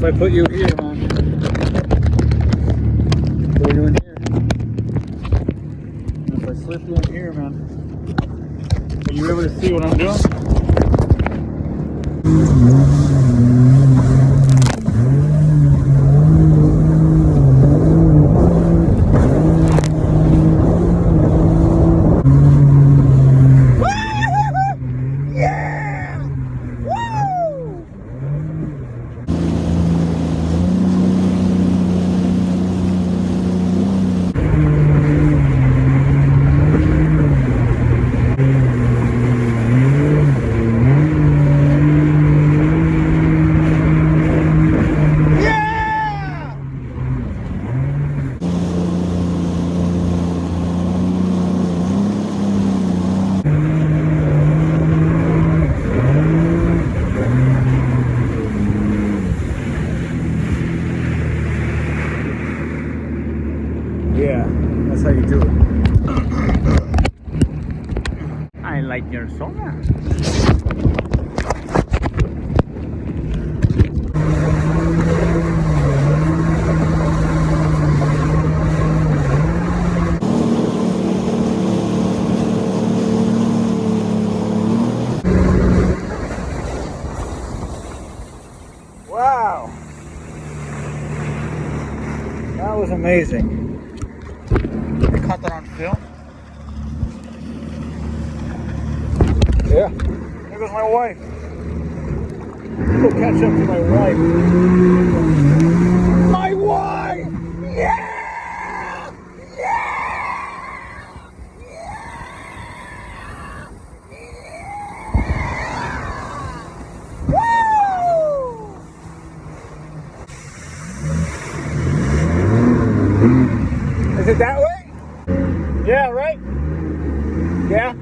if I put you here, man? Put you in here. And if I slip you in here, man, are you able to see what I'm doing? Yeah, that's how you do it. I like your soda. Wow, that was amazing. I caught that on film. Yeah, there goes my wife. Go catch up to my wife. My wife! Yeah! Is it that way? Yeah, right? Yeah?